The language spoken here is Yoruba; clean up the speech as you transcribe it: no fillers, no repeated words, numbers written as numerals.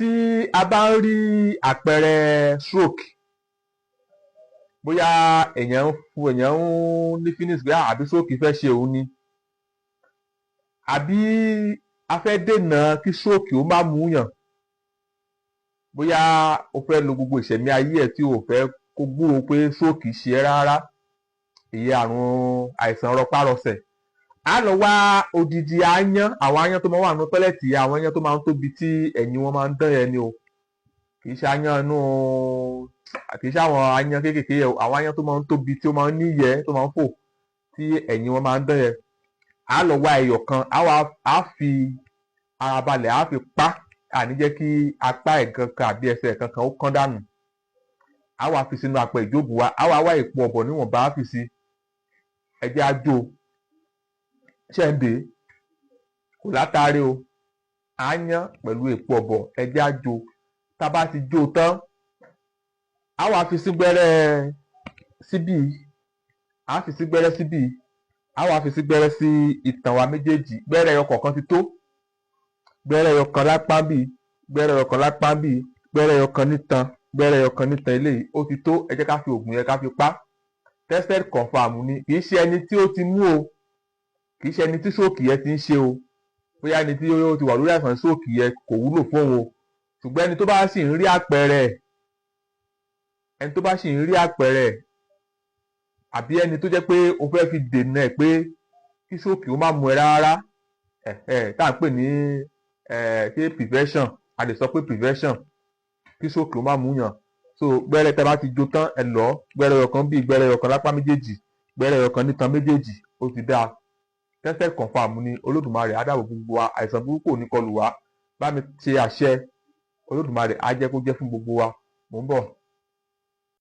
tí a bá ń rí àpẹẹrẹ stroke, bóyá èèyàn ń ní feelings pé àbí stroke fẹ́ ṣe òun ni, àbí a fẹ́ dènà kí stroke ó má mú yàn, bóyá o fẹ́ lo gbogbo ìṣẹ̀mí ayé ẹ̀ tí o fẹ́ kó gbúrò pé stroke ṣe é rárá, ìyẹn àrùn àìsàn rọpárọsẹ̀, a lọ wá odidi aáyán, àwọn aáyán tó máa wà nínú tọ́lẹ̀tì, àwọn aáyán tó máa ń tóbi tí ẹ̀yìn wọn máa ń dán yẹn ni o, kì í ṣe aáyán inú, kì í ṣe àwọn aáyán kéékèèké yẹn o, àwọn aáyán tó máa ń tóbi tí ó máa ń níyẹ́ tó máa ń fò tí ẹ̀yìn wọn máa ń dán yẹn, a lọ wá ẹyọ kan, a fi ara balẹ̀, a fi pa, àní jẹ́ kí apá ẹ̀ kankan àbí ẹsẹ̀ kankan ó kán dànù, a wá fi sínú apẹ ìjókòó wa, a wá wá èpo ọ̀bọ̀ níwọ̀nba, a fi sí, ẹ jẹ́ á jó ṣẹ́ǹdé, kò látàrí o, aáyán pẹ̀lú èpo ọ̀bọ̀, ẹ jẹ́ á jó, tá a bá ti jó tán, a wá fi sí gbẹ́rẹ́ síbí, a fi sí gbẹ́rẹ́ síbí, a wá fi sí gbẹ́rẹ́ sí ìtàn wa méjèèjì, gbẹ́rẹ́ ẹyọ kọ̀ọ̀kan ti tó, gbẹ́rẹ́ ẹyọ kan lápá bí, gbẹ́rẹ́ ẹyọ kan lápá bí, gbẹ́rẹ́ ẹyọ kan nítan, gbẹ́rẹ́ ẹyọ kan nítan, eléyìí ó ti tó, ẹ jẹ́ ká fi oògùn yẹn ká fi pa, tested confirm ni, kì í ṣe ẹni tí ó ti mú o, kì í ṣe ẹni tí stroke yẹn ti ń ṣe o, bóyá ẹni tí ó ti wà lórí àìsàn stroke yẹn kò wúlò fún òun o, ṣùgbọ́n ẹni tó bá sì ń rí àpẹẹrẹ, ẹni tó bá sì ń rí àpẹẹrẹ, àbí ẹni tó jẹ́ pé o fẹ́ fi dènà ẹ̀ pé kí stroke ó má mú ẹ rárá, tá à ń pè ní ṣé prevention, a lè sọ pé prevention, kí stroke ó má mú yàn, so gbẹ́rẹ́ tẹ́ bá ti jó tán, ẹ lọ gbẹ́rẹ́ ẹyọ kan bí, gbẹ́rẹ́ ẹyọ kan lápá méjèèjì, gbẹ́rẹ́ ẹyọ kan nítan méjèèjì, ó ti dáa, tested confirm ni, Olódùmarè á dáàbò gbogbo wa, àìsàn burúkú ò ní kọlù wá, bá mi ṣe àṣẹ, Olódùmarè á jẹ́ kó jẹ́ fún gbogbo wa, mò ń bọ̀.